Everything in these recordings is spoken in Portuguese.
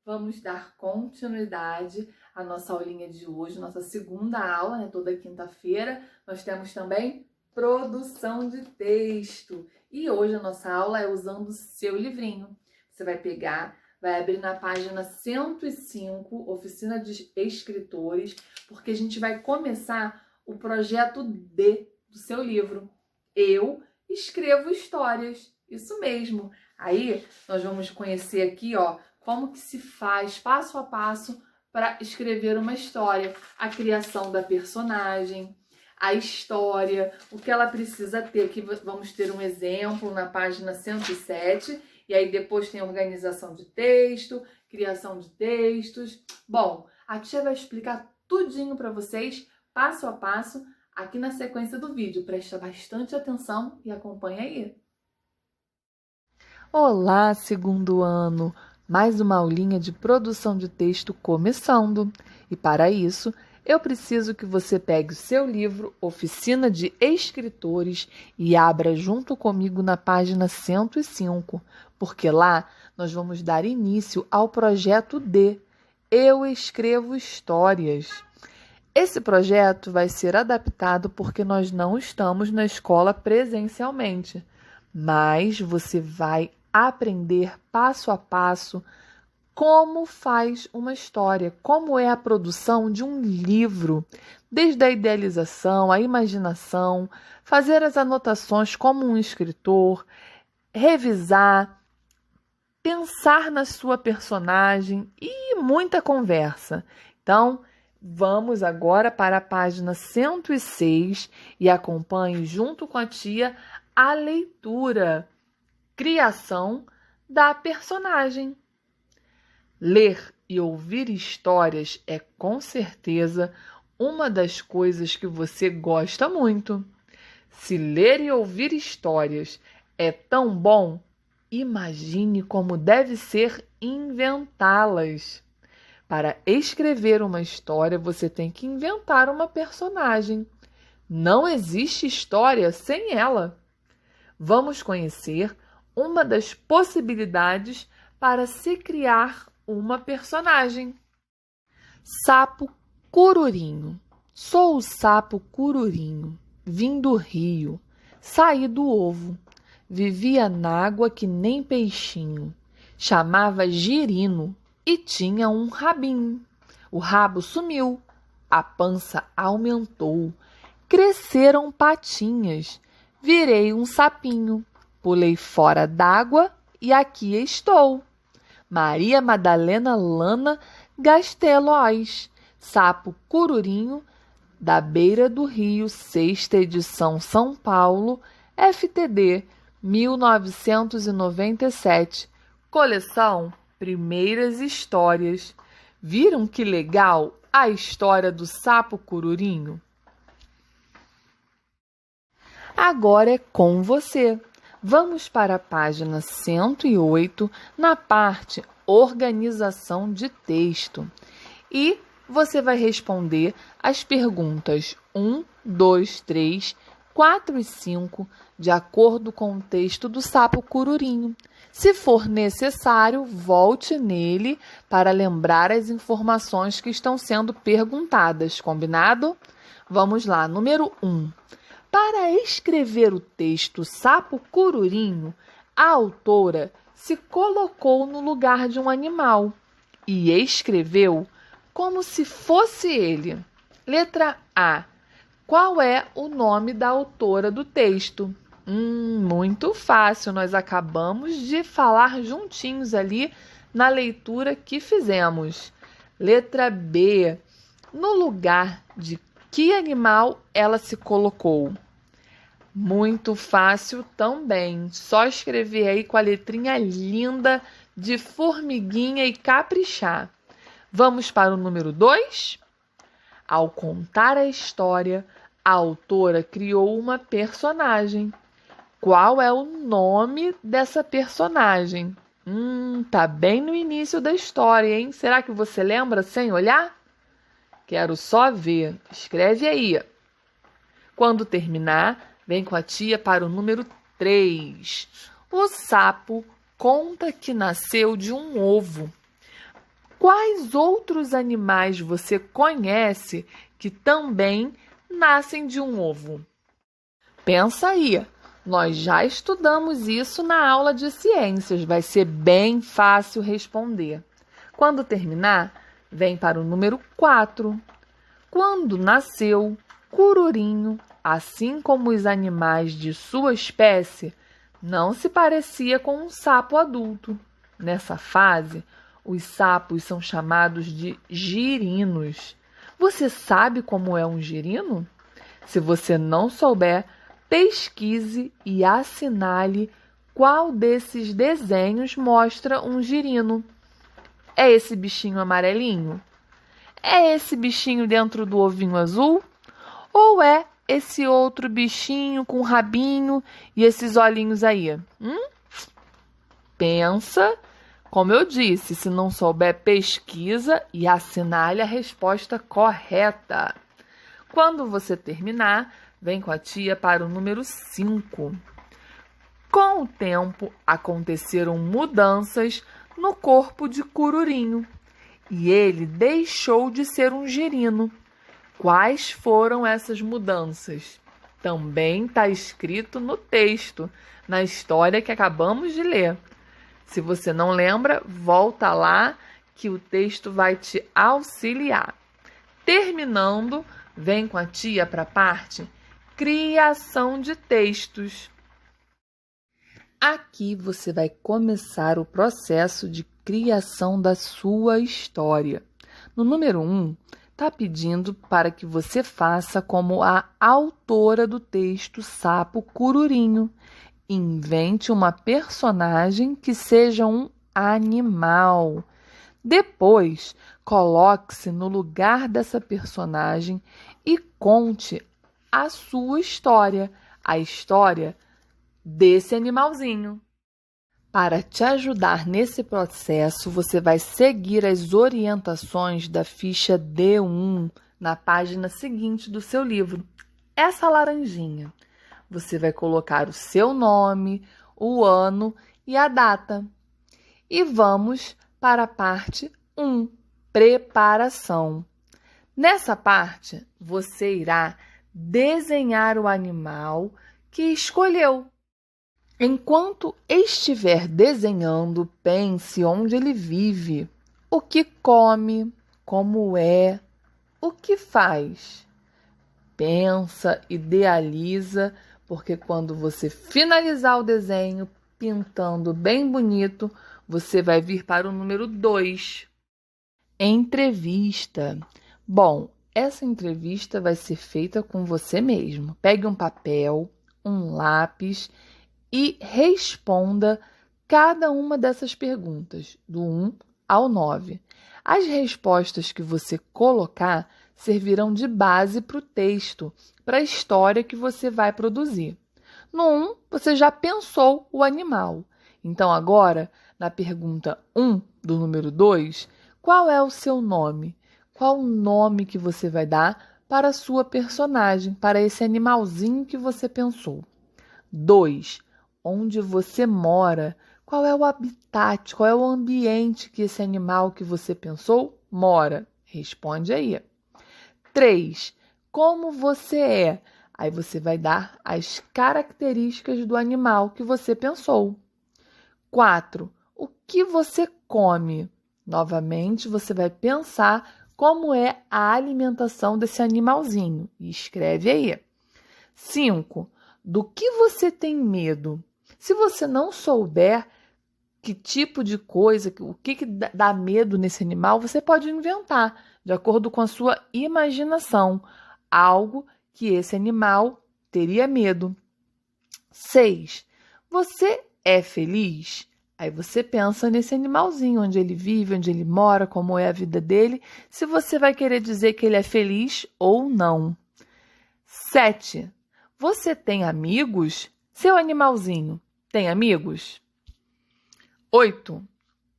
Vamos dar continuidade à nossa aulinha de hoje, nossa segunda aula, né? Toda quinta-feira. Nós temos também produção de texto. E hoje a nossa aula é usando o seu livrinho. Você vai pegar, vai abrir na página 105, Oficina de Escritores, porque a gente vai começar o projeto D do seu livro. Eu escrevo histórias. Isso mesmo. Aí nós vamos conhecer aqui, ó, como que se faz passo a passo para escrever uma história, a criação da personagem, a história, o que ela precisa ter. Aqui vamos ter um exemplo na página 107, e aí depois tem organização de texto, criação de textos. Bom, a tia vai explicar tudinho para vocês, passo a passo, aqui na sequência do vídeo. Presta bastante atenção e acompanha aí. Olá, segundo ano! Mais uma aulinha de produção de texto começando. E para isso, eu preciso que você pegue o seu livro Oficina de Escritores e abra junto comigo na página 105, porque lá nós vamos dar início ao projeto D. Eu escrevo histórias. Esse projeto vai ser adaptado porque nós não estamos na escola presencialmente, mas você vai aprender passo a passo como faz uma história, como é a produção de um livro, desde a idealização, a imaginação, fazer as anotações como um escritor, revisar, pensar na sua personagem e muita conversa. Então, vamos agora para a página 106 e acompanhe junto com a tia a leitura. Criação da personagem. Ler e ouvir histórias é com certeza uma das coisas que você gosta muito. Se ler e ouvir histórias é tão bom, imagine como deve ser inventá-las. Para escrever uma história, você tem que inventar uma personagem. Não existe história sem ela. Vamos conhecer uma das possibilidades para se criar uma personagem. Sapo Cururinho. Sou o sapo Cururinho. Vim do rio. Saí do ovo. Vivia na água que nem peixinho. Chamava girino e tinha um rabinho. O rabo sumiu. A pança aumentou. Cresceram patinhas. Virei um sapinho. Pulei fora d'água e aqui estou. Maria Madalena Lana Gasteloz, sapo Cururinho, da beira do rio, 6ª edição, São Paulo, FTD, 1997. Coleção Primeiras Histórias. Viram que legal a história do sapo Cururinho? Agora é com você. Vamos para a página 108, na parte Organização de Texto. E você vai responder as perguntas 1, 2, 3, 4 e 5, de acordo com o texto do sapo Cururinho. Se for necessário, volte nele para lembrar as informações que estão sendo perguntadas, combinado? Vamos lá, número 1. Para escrever o texto Sapo Cururinho, a autora se colocou no lugar de um animal e escreveu como se fosse ele. Letra A. Qual é o nome da autora do texto? Muito fácil, nós acabamos de falar juntinhos ali na leitura que fizemos. Letra B. No lugar de que animal ela se colocou? Muito fácil também. Só escrever aí com a letrinha linda de formiguinha e caprichar. Vamos para o número 2? Ao contar a história, a autora criou uma personagem. Qual é o nome dessa personagem? Tá bem no início da história, hein? Será que você lembra sem olhar? Quero só ver. Escreve aí. Quando terminar, vem com a tia para o número 3. O sapo conta que nasceu de um ovo. Quais outros animais você conhece que também nascem de um ovo? Pensa aí, nós já estudamos isso na aula de ciências, vai ser bem fácil responder. Quando terminar, vem para o número 4. Quando nasceu, Cururinho, assim como os animais de sua espécie, não se parecia com um sapo adulto. Nessa fase, os sapos são chamados de girinos. Você sabe como é um girino? Se você não souber, pesquise e assinale qual desses desenhos mostra um girino. É esse bichinho amarelinho? É esse bichinho dentro do ovinho azul? Ou é esse outro bichinho com rabinho e esses olhinhos aí? Pensa. Como eu disse, se não souber, pesquisa e assinale a resposta correta. Quando você terminar, vem com a tia para o número 5. Com o tempo, aconteceram mudanças no corpo de Cururinho e ele deixou de ser um girino. Quais foram essas mudanças? Também está escrito no texto, na história que acabamos de ler. Se você não lembra, volta lá que o texto vai te auxiliar. Terminando, vem com a tia para a parte criação de textos. Aqui você vai começar o processo de criação da sua história. No número 1, está pedindo para que você faça como a autora do texto Sapo Cururinho. Invente uma personagem que seja um animal. Depois, coloque-se no lugar dessa personagem e conte a sua história, a história desse animalzinho. Para te ajudar nesse processo, você vai seguir as orientações da ficha D1 na página seguinte do seu livro. Essa laranjinha. Você vai colocar o seu nome, o ano e a data. E vamos para a parte 1, preparação. Nessa parte, você irá desenhar o animal que escolheu. Enquanto estiver desenhando, pense onde ele vive, o que come, como é, o que faz. Pensa, idealiza, porque quando você finalizar o desenho, pintando bem bonito, você vai vir para o número 2. Entrevista. Bom, essa entrevista vai ser feita com você mesmo. Pegue um papel, um lápis e responda cada uma dessas perguntas, do 1 ao 9. As respostas que você colocar servirão de base para o texto, para a história que você vai produzir. No 1, você já pensou o animal. Então, agora, na pergunta 1 do número 2, qual é o seu nome? Qual o nome que você vai dar para a sua personagem, para esse animalzinho que você pensou? 2, onde você mora? Qual é o habitat, qual é o ambiente que esse animal que você pensou mora? Responde aí. 3, como você é? Aí você vai dar as características do animal que você pensou. 4, o que você come? Novamente, você vai pensar como é a alimentação desse animalzinho e escreve aí. 5, do que você tem medo? Se você não souber que tipo de coisa, o que dá medo nesse animal, você pode inventar, de acordo com a sua imaginação, algo que esse animal teria medo. 6, você é feliz? Aí você pensa nesse animalzinho, onde ele vive, onde ele mora, como é a vida dele, se você vai querer dizer que ele é feliz ou não. 7, você tem amigos? Seu animalzinho tem amigos? 8,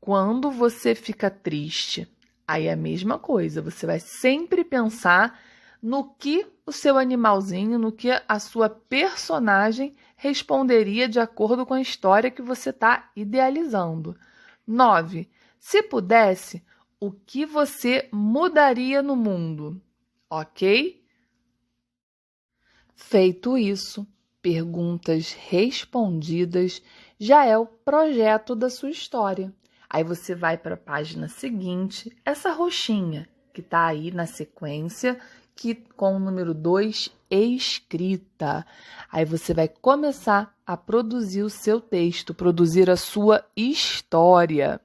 quando você fica triste? Aí é a mesma coisa, você vai sempre pensar no que o seu animalzinho, no que a sua personagem responderia de acordo com a história que você está idealizando. 9, se pudesse, o que você mudaria no mundo, ok? Feito isso, perguntas respondidas já é o projeto da sua história. Aí você vai para a página seguinte, essa roxinha que está aí na sequência, que com o número 2, escrita. Aí você vai começar a produzir o seu texto, produzir a sua história.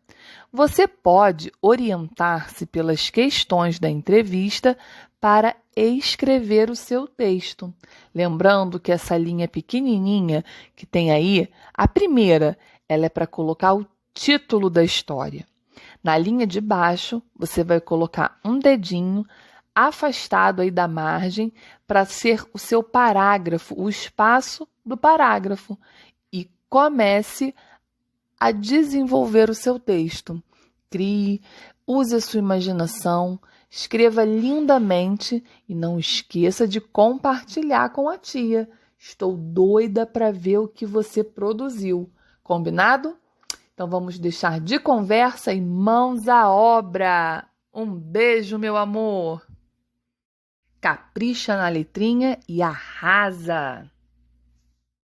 Você pode orientar-se pelas questões da entrevista para escrever o seu texto. Lembrando que essa linha pequenininha que tem aí, a primeira, ela é para colocar o título da história. Na linha de baixo, você vai colocar um dedinho afastado aí da margem para ser o seu parágrafo, o espaço do parágrafo. E comece a desenvolver o seu texto. Crie, use a sua imaginação, escreva lindamente e não esqueça de compartilhar com a tia. Estou doida para ver o que você produziu. Combinado? Então vamos deixar de conversa e mãos à obra. Um beijo, meu amor. Capricha na letrinha e arrasa!